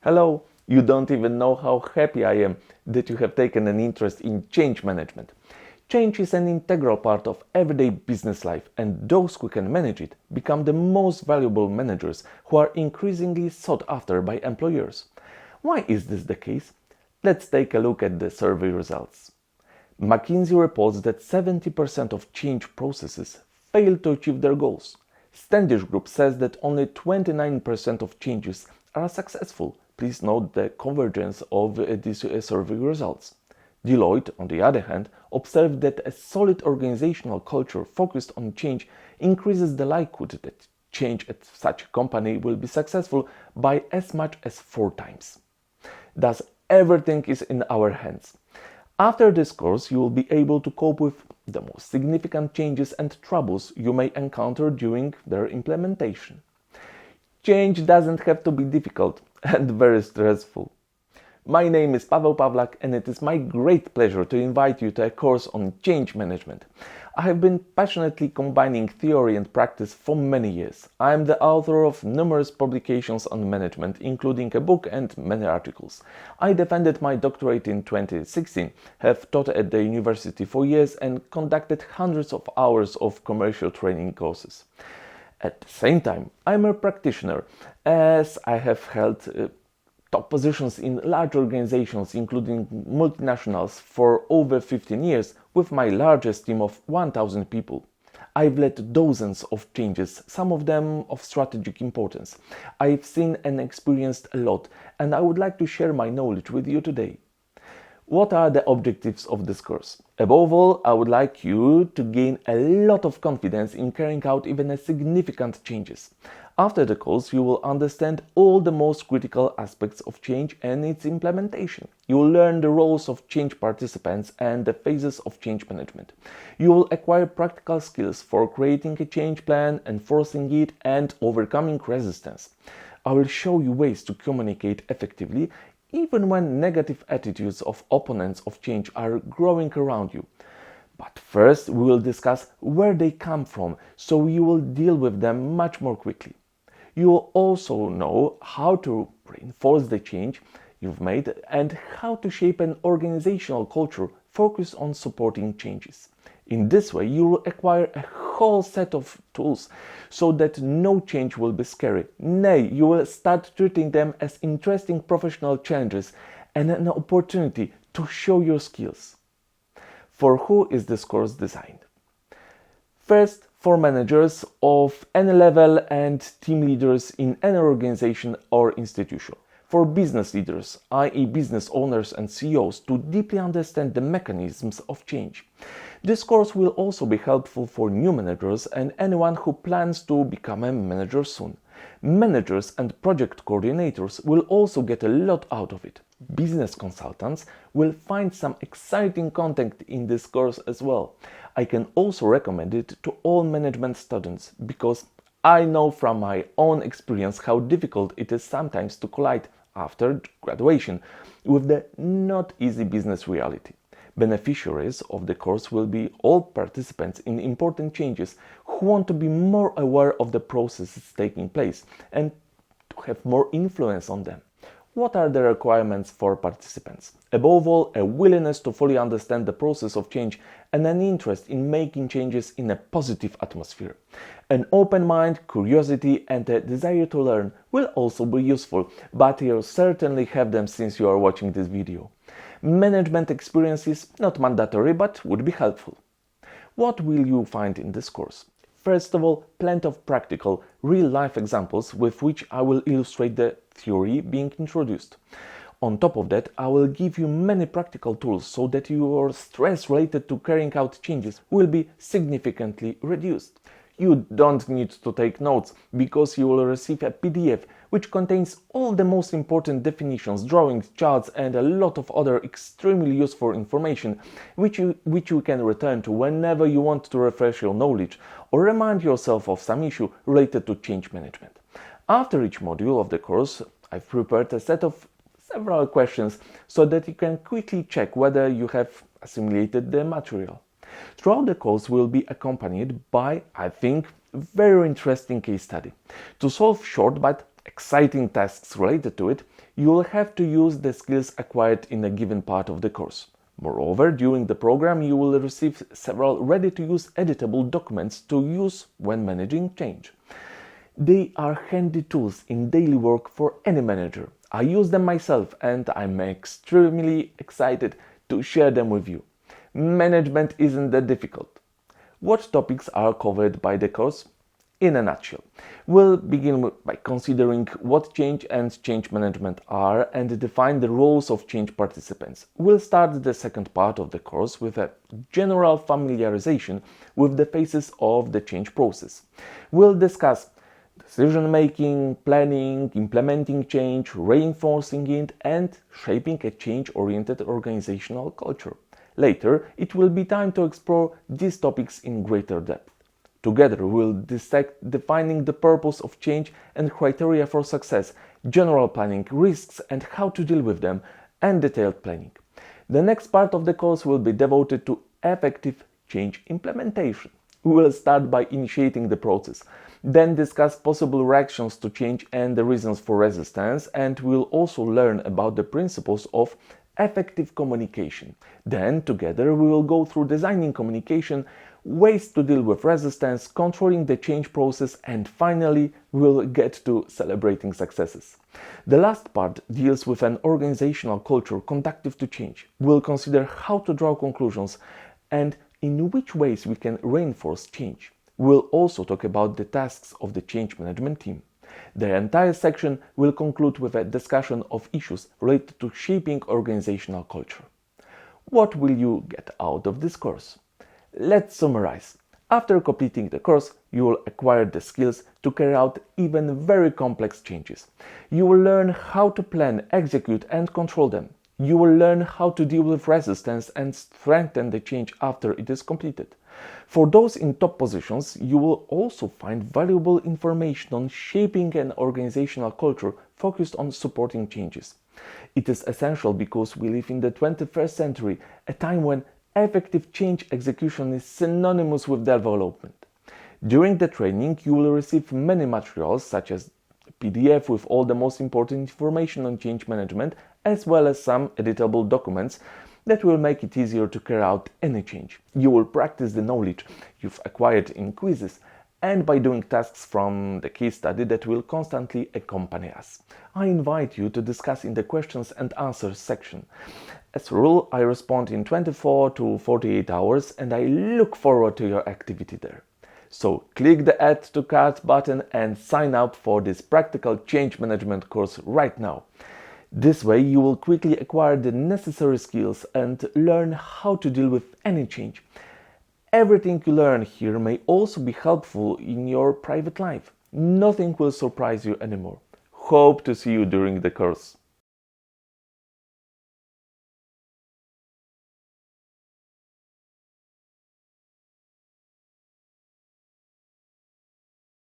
Hello, you don't even know how happy I am that you have taken an interest in change management. Change is an integral part of everyday business life, and those who can manage it become the most valuable managers who are increasingly sought after by employers. Why is this the case? Let's take a look at the survey results. McKinsey reports that 70% of change processes fail to achieve their goals. Standish Group says that only 29% of changes are successful. Please note the convergence of these survey results. Deloitte, on the other hand, observed that a solid organizational culture focused on change increases the likelihood that change at such a company will be successful by as much as 4 times. Thus, everything is in our hands. After this course, you will be able to cope with the most significant changes and troubles you may encounter during their implementation. Change doesn't have to be difficult and very stressful. My name is Paweł Pawlak, and it is my great pleasure to invite you to a course on change management. I have been passionately combining theory and practice for many years. I am the author of numerous publications on management, including a book and many articles. I defended my doctorate in 2016, have taught at the university for years, and conducted hundreds of hours of commercial training courses. At the same time, I am a practitioner, as I have held top positions in large organizations, including multinationals, for over 15 years with my largest team of 1,000 people. I've led dozens of changes, some of them of strategic importance. I've seen and experienced a lot, and I would like to share my knowledge with you today. What are the objectives of this course? Above all, I would like you to gain a lot of confidence in carrying out even significant changes. After the course, you will understand all the most critical aspects of change and its implementation. You will learn the roles of change participants and the phases of change management. You will acquire practical skills for creating a change plan, enforcing it, and overcoming resistance. I will show you ways to communicate effectively, even when negative attitudes of opponents of change are growing around you. But first, we will discuss where they come from, so you will deal with them much more quickly. You will also know how to reinforce the change you've made and how to shape an organizational culture focused on supporting changes. In this way, you will acquire a whole set of tools so that no change will be scary. Nay, you will start treating them as interesting professional challenges and an opportunity to show your skills. For who is this course designed? First, for managers of any level and team leaders in any organization or institution. For business leaders, i.e. business owners and CEOs, to deeply understand the mechanisms of change. This course will also be helpful for new managers and anyone who plans to become a manager soon. Managers and project coordinators will also get a lot out of it. Business consultants will find some exciting content in this course as well. I can also recommend it to all management students because I know from my own experience how difficult it is sometimes to collide after graduation with the not easy business reality. Beneficiaries of the course will be all participants in important changes who want to be more aware of the processes taking place and to have more influence on them. What are the requirements for participants? Above all, a willingness to fully understand the process of change and an interest in making changes in a positive atmosphere. An open mind, curiosity, and a desire to learn will also be useful, but you'll certainly have them since you are watching this video. Management experience is not mandatory, but would be helpful. What will you find in this course? First of all, plenty of practical, real-life examples with which I will illustrate the theory being introduced. On top of that, I will give you many practical tools so that your stress related to carrying out changes will be significantly reduced. You don't need to take notes because you will receive a PDF which contains all the most important definitions, drawings, charts, and a lot of other extremely useful information which you can return to whenever you want to refresh your knowledge or remind yourself of some issue related to change management. After each module of the course, I've prepared a set of several questions so that you can quickly check whether you have assimilated the material. Throughout the course will be accompanied by, I think, very interesting case study. To solve short but exciting tasks related to it, you will have to use the skills acquired in a given part of the course. Moreover, during the program, you will receive several ready-to-use editable documents to use when managing change. They are handy tools in daily work for any manager. I use them myself and I'm extremely excited to share them with you. Management isn't that difficult. What topics are covered by the course? In a nutshell, we'll begin by considering what change and change management are and define the roles of change participants. We'll start the second part of the course with a general familiarization with the phases of the change process. We'll discuss decision-making, planning, implementing change, reinforcing it, and shaping a change-oriented organizational culture. Later, it will be time to explore these topics in greater depth. Together, we'll dissect defining the purpose of change and criteria for success, general planning, risks and how to deal with them, and detailed planning. The next part of the course will be devoted to effective change implementation. We will start by initiating the process, then discuss possible reactions to change and the reasons for resistance, and we'll also learn about the principles of effective communication. Then, together, we will go through designing communication, ways to deal with resistance, controlling the change process, and finally, we'll get to celebrating successes. The last part deals with an organizational culture conducive to change. We'll consider how to draw conclusions and in which ways we can reinforce change. We'll also talk about the tasks of the change management team. The entire section will conclude with a discussion of issues related to shaping organizational culture. What will you get out of this course? Let's summarize. After completing the course, you will acquire the skills to carry out even very complex changes. You will learn how to plan, execute, and control them. You will learn how to deal with resistance and strengthen the change after it is completed. For those in top positions, you will also find valuable information on shaping an organizational culture focused on supporting changes. It is essential because we live in the 21st century, a time when effective change execution is synonymous with development. During the training, you will receive many materials such as a PDF with all the most important information on change management, as well as some editable documents that will make it easier to carry out any change. You will practice the knowledge you've acquired in quizzes and by doing tasks from the case study that will constantly accompany us. I invite you to discuss in the questions and answers section. As a rule, I respond in 24 to 48 hours and I look forward to your activity there. So click the Add to Cart button and sign up for this practical change management course right now. This way you will quickly acquire the necessary skills and learn how to deal with any change. Everything you learn here may also be helpful in your private life. Nothing will surprise you anymore. Hope to see you during the course.